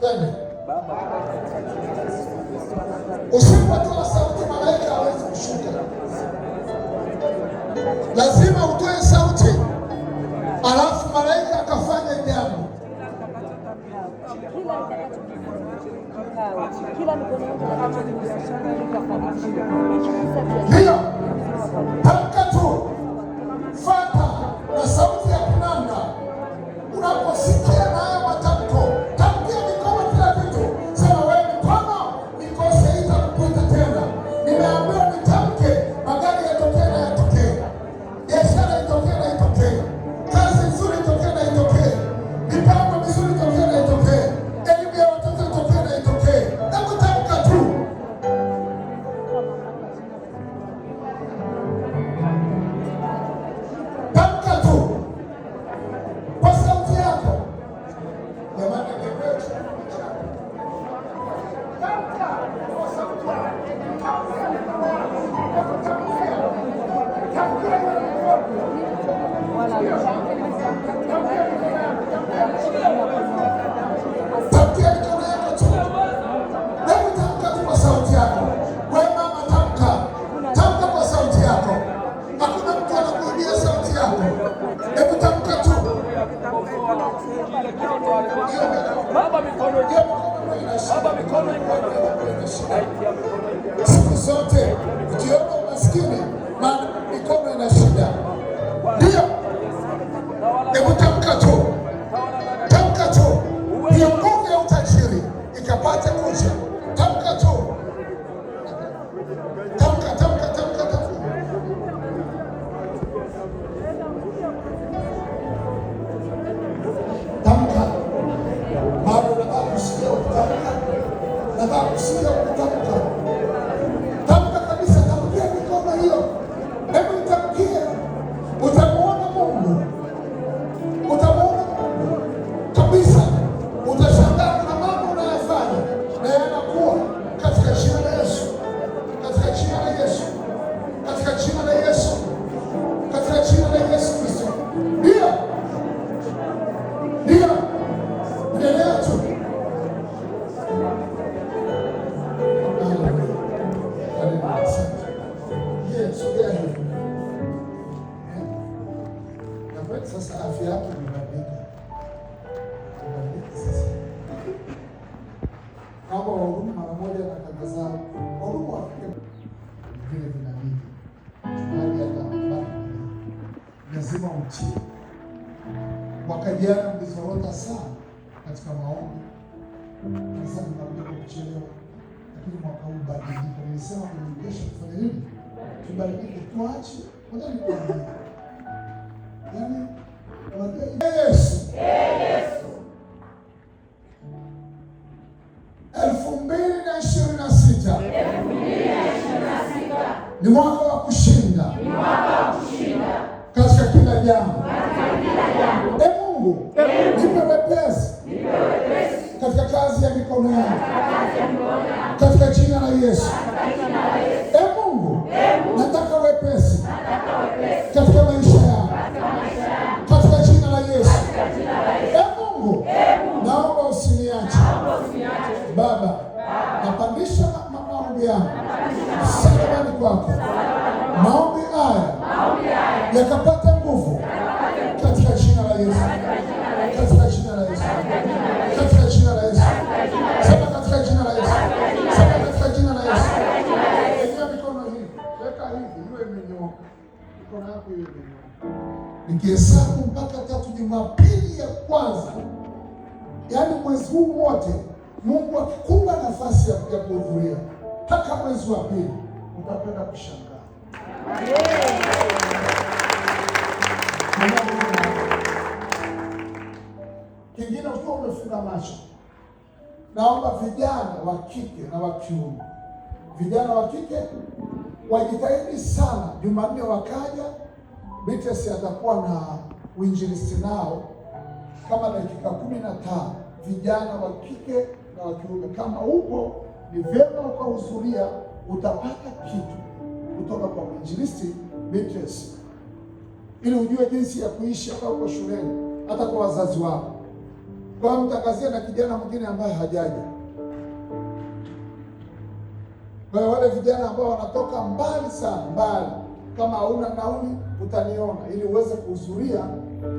Twende. Usipotoa sauti malaika hawezi kushuka. Lazima utoe sauti, alafu malaika akafanya jambo. Ndio. Tamka tu. Fata na sauti ya kunanga. Unaposikia nayo matamko, tamkia mikono kila kitu. Sema wewe mikono, nikose itakukuta tena. Nimeambiwa nitamke, magari yatokee na yatokee. Biashara itokee na itokee. Kazi nzuri itokee na itokee. Mipango mizuri itokee na itokee. Elimu ya watoto itokee na itokee. Hebu tamka tu. Tamka tu. Kwa sauti yako. Jamani, nipewe. Tamka kwa sauti Tamkia mikono yako tu. Hebu tamka tu kwa sauti yako. Wewe mama, tamka. Tamka kwa sauti yako. Hakuna mtu anakuibia sauti yako. Hebu tamka tu. Baba mikono Siku zote ukiona umaskini, maana mikono ina shida. Ndio. Hebu tamka tu. Tamka tu. Hiyo nguvu ya utajiri ikapate kuja. Tamka tu. Tamka, tamka, tamka, tamka. Tamka. Bado nataka kusikia ukitamka. Nataka kusikia ukitamka. Tamka kabisa, tamkia mikono hiyo. Hebu itamkie. Utamuona Mungu. Utamuona Mungu kabisa. Utashangaa kuna mambo unayofanya na yanakuwa katika jina la Yesu. Katika jina la Yesu. Katika jina la Yesu. Katika jina la Yesu Kristo. Ndio. Ndio. Endelea tu. Sasa afya yako imebadilika. Sasa kama wahudumu mara moja na kazi zao, wahudumu wafike vile vinabidi hali ya dhambi lazima utii. Mwaka jana mlizorota sana katika maombi, sasa mnakuja kuchelewa, lakini mwaka huu badilika. Nilisema kesho tufanye nini? Tubadilike, tuache wadani kwa nini? Yaani Yesu. 2026 ni mwaka wa kushinda katika kila jambo. Mungu, nipe wepesi katika kazi ya mikono yangu, katika jina la Yesu. Mungu, nataka wepesi katika maisha yangu, katika jina la Yesu. Mungu, naomba usiniache. Baba, napandisha maombi yangu msalabani kwako. Maombi haya yakapata nguvu katika jina la Yesu. Katika jina la Yesu. Katika jina la Yesu. Sema katika jina la Yesu. Sema katika jina la Yesu. Inua mikono hii. Weka hivi, iwe imenyooka. Mikono yako iwe imenyooka. Nikihesabu mpaka 3, Jumapili ya kwanza, yaani mwezi huu wote, Mungu akikupa nafasi ya kuhudhuria mpaka mwezi wa pili, utapenda kushangaa. Kingine, ukiwa umefunga macho, naomba vijana wa kike na wa kiume, vijana wa kike wajitahidi sana. Jumanne wakaja, BTS atakuwa na uinjilisti nao kama dakika 15, vijana wa kike na wa kiume. Kama upo, ni vyema ukahudhuria, utapata kitu kutoka kwa uinjilisti BTS, ili ujue jinsi ya kuishi hata uko shuleni, hata kwa wazazi wako. Kwa mtakazie na kijana mwingine ambaye hajaja. Kwa wale vijana ambao wanatoka mbali sana, mbali, kama hauna nauli utaniona, ili uweze kuhudhuria,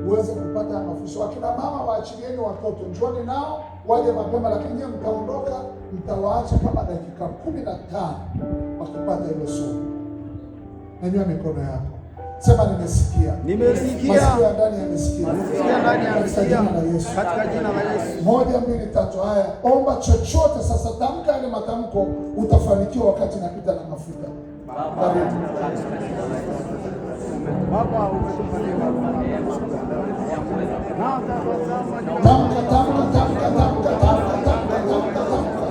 uweze kupata mafundisho. Akina mama waachilieni watoto, njooni nao waje mapema, lakini nyinyi mtaondoka, mtawaacha kama dakika 15 wakipata hilo somo. Nyanyua mikono yako. Sema nimesikia. Nimesikia. Masikio ya ndani yamesikia. Masikio ya ndani yamesikia. Katika jina la Yesu. 1, 2, 3. Haya, omba chochote sasa, tamka ile matamko, utafanikiwa wakati napita na mafuta. Baba, umetupatia tamka, tamka, tamka, tamka, tamka.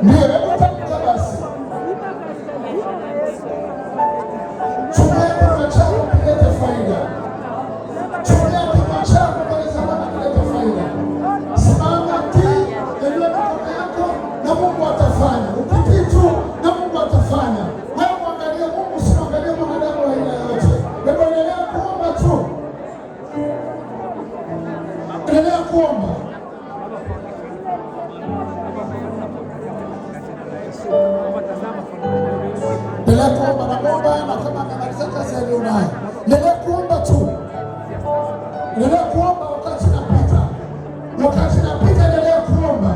Ndio, hebu tamka basi. Tumia kinywa chako kuleta faida. Tumia kinywa chako mbele za Bwana kuleta faida. Simama tii, nyanyua mikono yako na Mungu atafanya. Ukitii tu na Mungu atafanya. Wewe muangalie Mungu, usimwangalie mwanadamu wa aina yoyote. Hebu endelea kuomba tu. Endelea kuomba. Endelea kuomba na kuomba, na kama amemaliza kazi aliyonayo, endelea kuomba tu. Endelea kuomba wakati napita. Wakati napita endelea kuomba.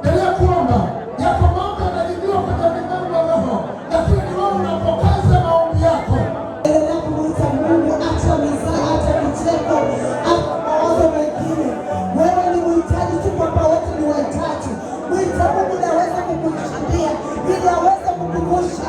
Endelea kuomba. Yako mambo yanajibiwa kwenye ulimwengu wa roho, lakini wewe unapokaza maombi yako. Endelea kumwita Mungu, acha mizaa, acha vicheko, acha mawazo mengine. Wewe ni mhitaji tu, kwamba wote ni wahitaji. Mwita Mungu na aweze kukushindia, ili aweze kukuvusha.